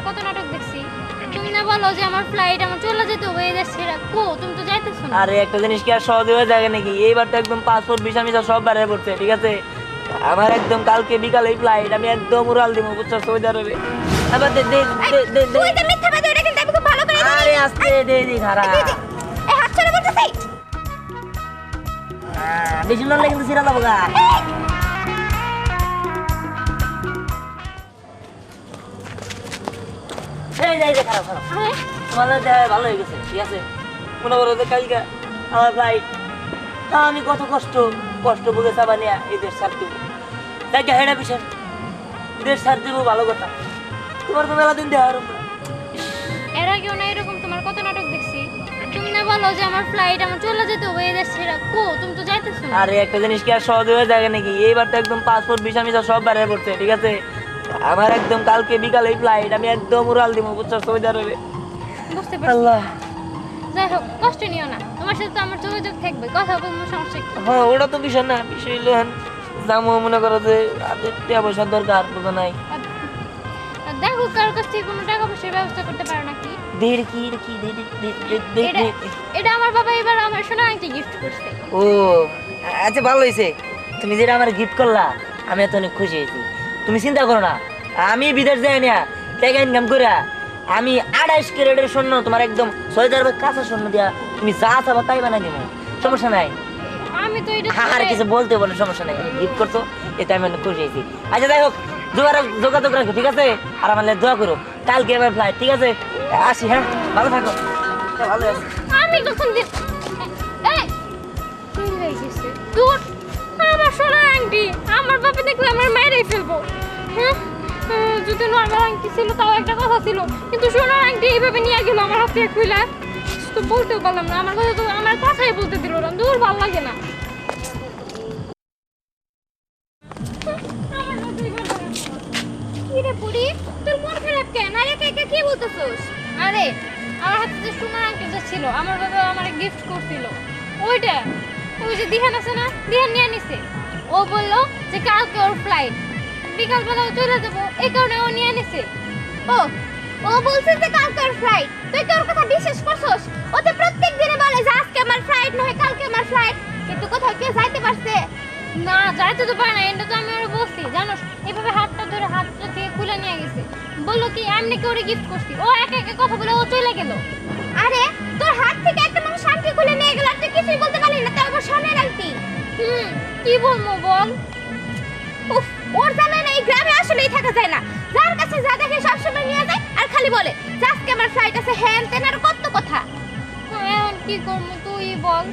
কত নাটক দেখছি। তুমি না বলো যে আমার ফ্লাইট আমার চলে যেতে হবে এই দেশ ছেড়ে, কো তুমি তো যাইতেছো না। আরে একটা জিনিস কি আর সহজে হয়ে যায় নাকি? এইবার তো একদম পাসপোর্ট ভিসা মিসা সব বাইরে পড়ছে, ঠিক আছে? আমার একদম কালকে বিকালে ফ্লাইট, আমি একদম উড়াল দিব, বুঝছো, সৌদি আরবে। আবার দে দে দে দে দে। তুই তো মিথ্যা বাদে ওটা কিন্তু আমি খুব ভালো করে জানি। আরে আস্তে দে দে খারা। এই হাত ছড়া বলতেছি। বেশি লড়লে কিন্তু সিরা যাবো গা। এই যে খারাপ খারাপ। আরে তোমাদের ভালো হয়ে গেছে, ঠিক আছে? মনে করো যে কালকে আমার ফ্লাইট, আমি কত কষ্ট কষ্ট বুঝে চাবা নিয়ে এই দেশ ছাড় দেবো, তাই হেডা পিছন দেশ ছাড় দেবো, ভালো কথা। তোমার তো মেলা দিন দেওয়ার এর আগেও না এরকম তোমার কত নাটক দেখছি। তুমি না বলো যে আমার ফ্লাইট আমার চলে যেতে হবে এই দেশ ছেড়ে, কো তুমি তো যাইতেছো না। আরে একটা জিনিস কি আর সহজে হয়ে যায় নাকি? এইবার তো একদম পাসপোর্ট ভিসা মিসা সব বাইরে পড়ছে, ঠিক আছে? আমার একদম কালকে বিকালে ফ্লাইট, আমি একদম উড়াল দিব, বুঝছো, সৌদি আরবে। বুঝতে পারছি। আল্লাহ, যাই হোক কষ্ট নিও না, তোমার সাথে তো আমার যোগাযোগ থাকবে, কথা বলবো, সমস্যা কি? হ্যাঁ ওটা তো বিষয় না, বিষয় হলো দামও মনে করো যে হাতে টাকা পয়সার দরকার, বোঝা নাই। আর দেখো কারোর কাছ থেকে কোনো টাকা পয়সার ব্যবস্থা করতে পারো নাকি? দের কি এটা আমার বাবা এবার আমার সোনা আংটি গিফট করছে। ও আচ্ছা, ভালো হয়েছে। তুমি যেটা আমার গিফট করলা, আমি এত অনেক খুশি হয়েছি। তুমি চিন্তা করো না, আমি বিদেশ যাই না, টাকা ইনকাম করে আমি 28 ক্যারেটের স্বর্ণ তোমার একদম 6,000 কাঁচা স্বর্ণ দিয়া তুমি যা চাবা তাই বানাই দেবো, সমস্যা নাই। আমি তো এটা আর কিছু বলতে বলে সমস্যা নাই, গিফট করছো এতে আমি অনেক খুশি হয়েছি। আচ্ছা যাই হোক, যোগাযোগ রাখো, ঠিক আছে? আর আমার দোয়া করো, কালকে আমার ফ্লাইট, ঠিক আছে? আসি, হ্যাঁ, ভালো থাকো। ভালো আছে। আমি কখন দিন এই তুই হয়ে গেছে দূর, আমার সোনা আংটি আমার বাবা দেখলে আমার মায়েরাই ফেলবো। হ্যাঁ যদি নর্মাল আংটি ছিল তাও একটা কথা ছিল, কিন্তু সোনার আংটি এইভাবে নিয়ে গেল আমার হাতে খুইলা, তো বলতেও পারলাম না, আমার কথা তো আমার কথাই বলতে দিল না, দূর ভালো লাগে না। কিরে পুরি, তোর মন খারাপ কেন? আরে একা একা কি বলতেছস? আরে আমার হাতে যে সোনার আংটিটা ছিল আমার বাবা আমারে গিফট করছিল, ওইটা ওই যে দিহান আছে না, দিহান নিয়ে নিছে। ও বললো যে কালকে ওর ফ্লাইট, বিকালবেলা চলে যাবো, এই কারণে ও নিয়ে নিছে। ও ও বলছে যে কালকে ওর ফ্লাইট, তুই কি ওর কথা বিশ্বাস করছস? ও তো প্রত্যেক দিনে বলে যে আজকে আমার ফ্লাইট নয় কালকে আমার ফ্লাইট, কিন্তু কোথাও কে যাইতে পারছে না? যাইতে তো পারে না, এটা তো আমি ওরে বলছি, জানোস? এইভাবে হাতটা ধরে হাতটা থেকে খুলে নিয়ে গেছে, বললো কি আমি নাকি ওরে গিফট করছি। ও একা একা কথা বলে ও চলে গেল। আরে তোর হাত থেকে একটা মানুষ আংটি খুলে নিয়ে গেল আর তুই কিছুই বলতে পারলি না, তাও আবার সোনার আংটি। কি বলবো বল? উফ, ওর জানা না এই গ্রামে আসলেই থাকা যায় না, যার কাছে যা দেখে সবসময় নিয়ে যায় আর খালি বলে যে আজকে আমার ফ্লাইট আছে, হ্যান তেন আর কত কথা। এখন কি করবো তুই বল?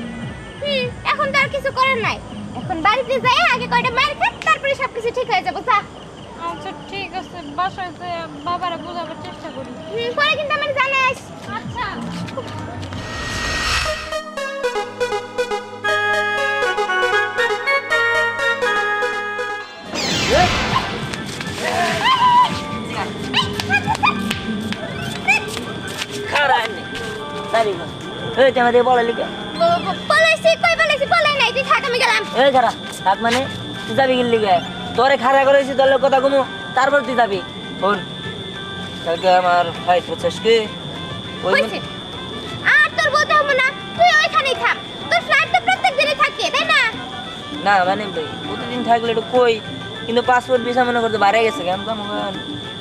এখন তো আর কিছু করার নাই, এখন বাড়িতে যাই আগে কয়টা মায়ের খাই, তারপরে সবকিছু ঠিক হয়ে যাবো। যা। আচ্ছা ঠিক আছে, বাসায় যে বাবারে বোঝাবার চেষ্টা করি। পরে কিন্তু আমার জানাইস। আচ্ছা। খারাপ নেই, তারি না। এই তুমি আমাদের বলে লিখে। বলাইছি কই বলাইছি, বলাই নাই, তুই থাক আমি গেলাম। এই খারাপ থাক মানে তুই যাবি গেলি লিখে, তোরে খাড়া করেছি তোর কথা কমু, তারপর তুই যাবি। শোন, কালকে আমার ফ্লাইট হচ্ছে কি হইছে আর তোর বলতে হবে না, তুই ওইখানেই থাক, তোর ফ্লাইট তো প্রত্যেক দিনই থাকে তাই না? না মানে ভাই প্রতিদিন থাকলে একটু কই, কিন্তু পাসপোর্ট ভিসা মনে করতে বাইরে গেছে, কেন তো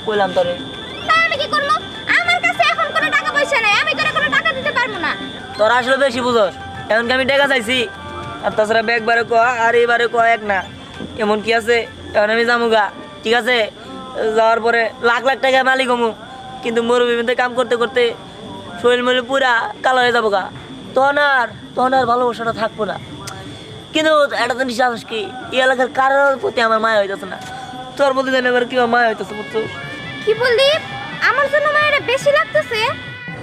কইলাম তোরে। তা আমি কি করব? আমার কাছে এখন কোনো টাকা পয়সা নাই, আমি তোরে কোনো টাকা দিতে পারবো না। তোরা আসলে বেশি বুঝোস, এমনকি আমি টাকা চাইছি, আর তাছাড়া ব্যাগ বারে কয়া আর এইবারে কয়া এক না, এমন কি আছে? এখন আমি যামুগা, ঠিক আছে? যাওয়ার পরে লাখ লাখ টাকা মালিক হমু, কিন্তু মরুভূমিতে কাম করতে করতে শরীর মরিল পুরা কালো হয়ে যাবো গা, তখন আর ভালোবাসাটা থাকবো না। কিন্তু একটা জিনিস জানিস কি, এই এলাকার কারোর প্রতি আমার মায়া হইতেছে না, তোর প্রতি জানি এবার কি মায়া হইতেছে, বুঝছো? কি বললি? আমার জন্য মায়েরা বেশি লাগতেছে?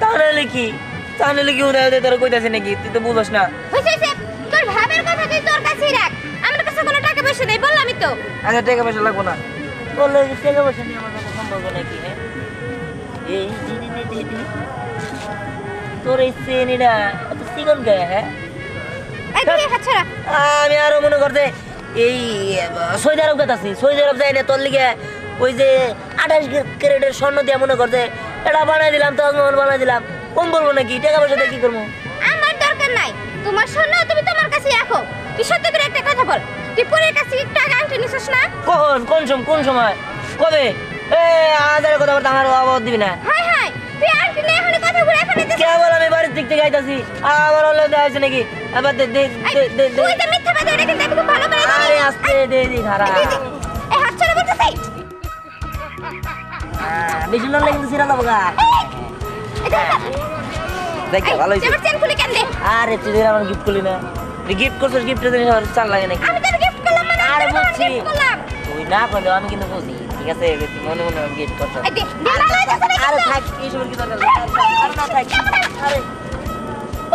তাহলে কি উড়ে তোর কইতাছে নাকি? তুই তো বুঝোস না। হইছে হইছে, তোর ভাবের কথা তুই তোর কাছেই রাখ, আমার কাছে কোনো টাকা পয়সা নেই, বললামই তো। আচ্ছা টাকা পয়সা লাগবো না, বললে টাকা পয়সা নিয়ে আমার কাছে সম্পর্ক নাকি? হ্যাঁ এই দি তোর এই চেনিটা এত চিকন গায়ে, হ্যাঁ? এই তুই হাত ছাড়া। আমি আরো মনে করতে এই সৌদি আরব গেতাছি, সৌদি আরব যাই না তোর লিগে ওই যে 28 ক্যারেটের স্বর্ণ দিয়ে মনে করছে এটা বানাই দিলাম, তাজমহল বানাই দিলাম, কম বলবো নাকি? টাকা পয়সা দিয়ে কি করবো? আমার দরকার নাই, তোমার স্বর্ণ তুমি তোমার কাছে রাখো। তুই সত্যি করে একটা কথা বল, তুই পরের কাছে একটু আগে আংটি নিছিস না? কোন সময় কবে? আদার কথা বলতে আমার অবাদ দিবি না। হাই হাই, তুই আংটি নিয়ে এখানে কথা বলে এখানে দিছিস? কেবল আমি বাড়ির দিক থেকে আইতাছি, আমার হলো দেখাইছে নাকি? আবার দে দে দে দে দে। তুই তো মিথ্যা কথা এটা কিন্তু আমি খুব ভালো করে জানি। আরে আস্তে দে দি খারাপ। এই হাত ছড়া বলতেছি। বেশি লড়লে কিন্তু সিরা দেবো গা। দেখ ভালো হইছে। এবার চেন খুলে কেন দে? আরে তুই আমার গিফট করলি না, গিফট করছিস, গিফটের জিনিস আমার চাল লাগে নাকি? আমি তোর গিফট করলাম মানে আরে আমি তোর বুঝছি। gift করলাম। তুই না করে আমি কিন্তু বুঝি, ঠিক আছে? তুই মনে মনে গিফট করছিস। এই দে, দে ভালো হইছে না আরে কিন্তু? থাক, এই সব কি দরকার? আর না থাক। আরে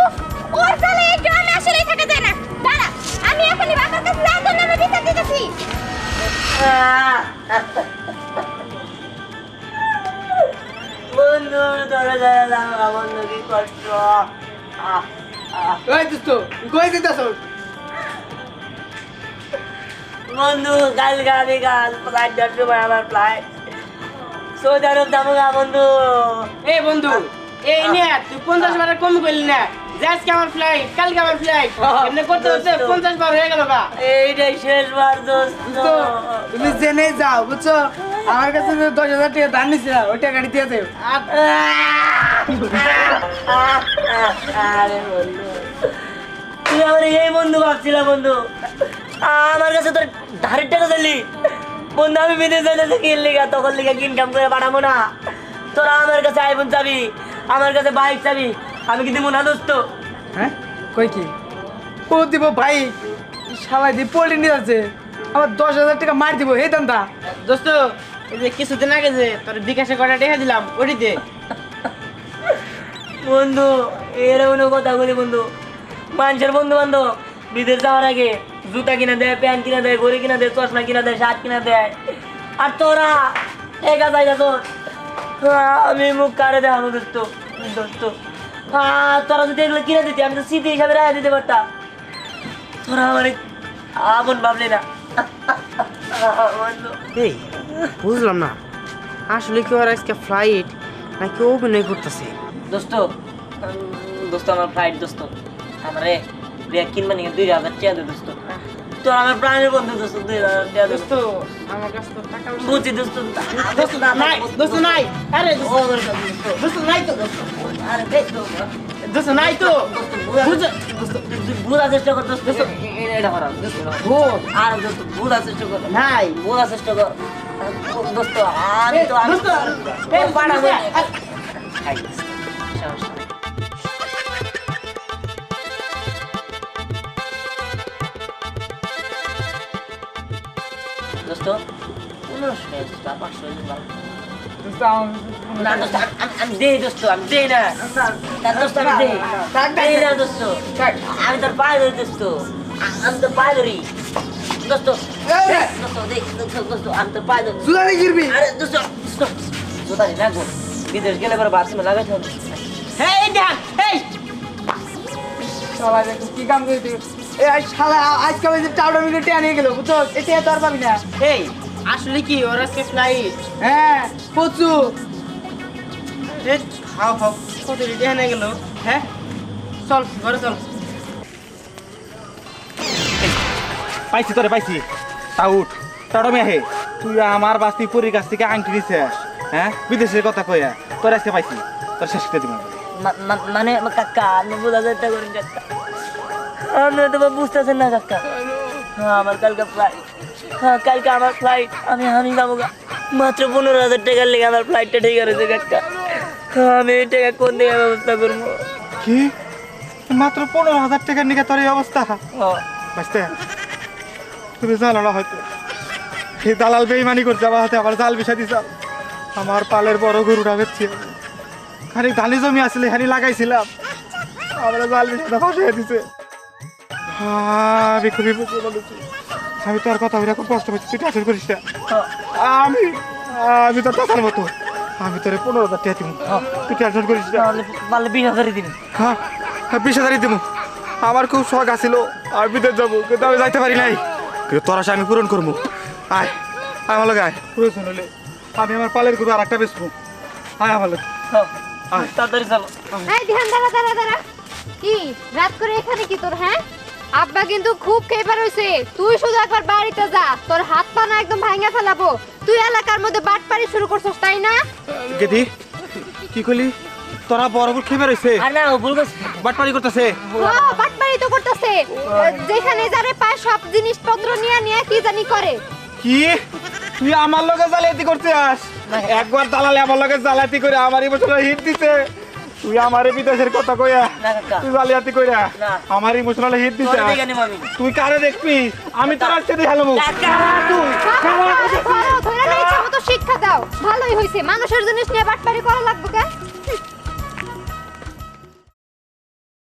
উফ, ওর জালে এই গ্রামে আসলেই থাকা যায় না। দাঁড়া, আমি এখনই বাবার কাছে যাই, তোর নামে বিচার দিতেছি। বন্ধু তোরা যারা বন্ধু কি করছো? ওই দোস্ত কই দিতাছস? বন্ধু কালকে আমি ফ্লাইট ধরতে পারি, আমার ফ্লাইট সৌদি আরব যাবো গা বন্ধু। এই বন্ধু এই নে তুই 50 বার কম করলি না। আজকে আমার ফ্লাইট, কালকে আমার ফ্লাইট, এমনি করতে করতে 50 বার হয়ে গেল গা। এইটাই শেষবার দোস্ত। তো তুমি জেনে যাও বুঝছো, আমার কাছে 10,000 টাকা ধার নিছিলাম, ওই টাকাটি দিয়ে দেও। আরে বন্ধু, তুই আমার এই বন্ধু ভাবছিলাম বন্ধু, আমার কাছে তোর ধারের টাকা চাইলি বন্ধু। আমি বিদেশ যাইতে কিন লিগা, তখন লিগা ইনকাম করে পাঠাবো না। তোরা আমার কাছে আইফোন চাবি, আমার কাছে বাইক চাবি, আমি কি দিব না দোস্ত? হ্যাঁ কই কি ও দিব ভাই, সবাই দিয়ে পোল্ট্রি নিয়ে আছে, আমার 10,000 টাকা মার দিব হে দান্দা। দোস্ত এই যে কিছুদিন আগে যে তোর বিকাশে কটা টাকা দিলাম ওটিতে বন্ধু এরকম কথা বলি বন্ধু, মানুষের বন্ধু বান্ধব বিদেশ যাওয়ার আগে জুতা কিনা দেয়, প্যান্ট কিনা দেয়, ঘড়ি কিনা দেয়, চশমা কিনা দেয়, শার্ট কিনা দেয়, আর তোরা একা জায়গা তোর আমি মুখ কারে দেখানো দোস্ত। দোস্ত তোরা যদি এগুলো কিনে দিতি আমি তো স্মৃতি হিসাবে রাখা দিতে পারতাম। তোরা আমার আপন ভাবলি না বন্ধু। এই বুঝলাম না আসলে কি ওর আজকে ফ্লাইট নাকি অভিনয় করতেছে? দোস্ত দোস্ত আমার ফ্লাইট দোস্ত, আমারে ব্যাগ কিনবা নিয়ে 2,000 টাকা দে দোস্ত। তোর আমার প্রাণের বন্ধু দোস্ত, 2,000 টাকা দে দোস্ত আমার কাছে তো টাকা বুঝছি দোস্ত। দোস্ত নাই, দোস্ত নাই, আরে ও আমার কাছে দোস্ত। দোস্ত নাই তো, আরে বেশ তো দোস্ত নাই তো, বুঝ- বুঝার চেষ্টা কর দোস্ত। এটা করা দোস্ত, ভূত আর দোস্ত বুঝার চেষ্টা কর, নাই বোঝার চেষ্টা কর দোস্ত। আমি তো আমি দোস্ত, এই পাঠাবো দোস্ত, সমস্যা নেই। দোস্ত 1500 টাকা দোস্ত, আর 500 দিন ভালো। দোস্ত না দোস্ত আমি দেই দোস্ত, আমি দেই না তার দোস্ত, আমি দেই দেই না দোস্ত, আমি তোর পায়ে ধরি দোস্ত, আমি তোর পায়ে ধরি দোস্ত। দোস্ত দেই দোস্ত, দোস্ত আমি তোর পায়ে ধরি। সুদারে গিরবি। আরে দোস্ত দোস্ত জোতা নি না গো, বিদেশ গেলে পরে বাথরুমে লাগাইতে হবে। এই দেখ এই শালা দেখো কি কাম করে দিল। এই শালা আজকে ওই যে টাউডার মিলে টেয়া নিয়ে গেল বুঝছো, এটা তো আর পাবি না। এই আসলে কি ওর আজকে ফ্লাইট? হ্যাঁ পচু এই হাও হাও কত রেডি হয়ে গেল। হ্যাঁ চল ঘরে চল। পাইছি তোরে পাইছি, তা উঠ টাড়ো মেহে। তুই আমার বাস্তি পরীর কাছ থেকে আংটি নিছিস, হ্যাঁ বিদেশের কথা কইয়া তোর আজকে পাইছি, তোর শেষ করে দিব। মানে কাকা আপনি বোঝার চেষ্টা করেন কাকা, আপনি তো বুঝতেছেন না কাকা। হ্যাঁ আমার কালকে ফ্লাইট, হ্যাঁ কালকে আমার ফ্লাইট, আমি যাবো গা। মাত্র 15,000 টাকার লেগে আমার ফ্লাইটটা ঠিক আছে কাকা। আমি এই টাকা কোন দিকে ব্যবস্থা করবো? কি মাত্র 15,000 টাকার নিকে তোর এই অবস্থা? বাঁচতে তুমি জানো না হয়তো এই দালাল বেইমানি করছে আমার হাতে, আমার জাল বিষা দিছ। আমার পালের বড় গরুটা বেচছি, খানিক ধানি জমি আসলে খানি লাগাইছিলাম, আমার জাল বিষাটা ফাঁসিয়ে দিছে। আমি খুবই বুঝতে পারছি, আমি তোর কথা বলে খুব কষ্ট পাচ্ছি, তুই টেনশন করিস না। আমি আমি তোর কথার মতো আমি তোরে 15,000 টাকা দিব, তুই টেনশন করিস না। তাহলে পারলে 20,000 দিন। হ্যাঁ 20,000 দিব। আমার খুব শখ আছিল আমি বিদেশ যাবো, কিন্তু আমি যাইতে পারি নাই, কিন্তু তোর আশা আমি পূরণ করবো। আয় আয় ভালো গায় প্রয়োজন হলে আমি আমার পালের গরু আর একটা বেচবো। আয় ভালো আয়। তাড়াতাড়ি চলো। এই ধ্যান, দাঁড়া দাঁড়া দাঁড়া। কি রাত করে এখানে কি তোর? হ্যাঁ, আব্বা কিন্তু খুব খেপার হইছে। তুই শুধু একবার বাড়িতে যা, তোর হাত পা না একদম ভাঙা ফেলাবো। তুই এলাকার মধ্যে বাটপাড়ি শুরু করছস, তাই না? গেদি কি করলি? তোরা বড় বড় খেয়ে বেরোইছে, আর না ও ভুল করছে। বাটপাড়ি করতেছে। ও বাটপাড়ি তো করতেছে। যেখানে যারে পায় সব জিনিসপত্র নিয়ে নিয়ে কি জানি করে। কি তুই আমার লগে জালিয়াতি করতে আস? একবার দালালে আমার লগে জালিয়াতি করে আমার ইমোশনাল হিট দিছে। তুই আমারে বিদেশের কথা কইয়া না কাকা। তুই জালিয়াতি কইরা না। আমার ইমোশনাল হিট দিছে। তোরে দেখে নিব আমি। তুই কারে দেখবি? আমি তোর আজকে দেখালাম। কাকা। তুই ধরো, ধরে না ইচ্ছা মতো শিক্ষা দাও। ভালোই হইছে, মানুষের জিনিস নিয়ে বাটপাড়ি করা লাগবে কে?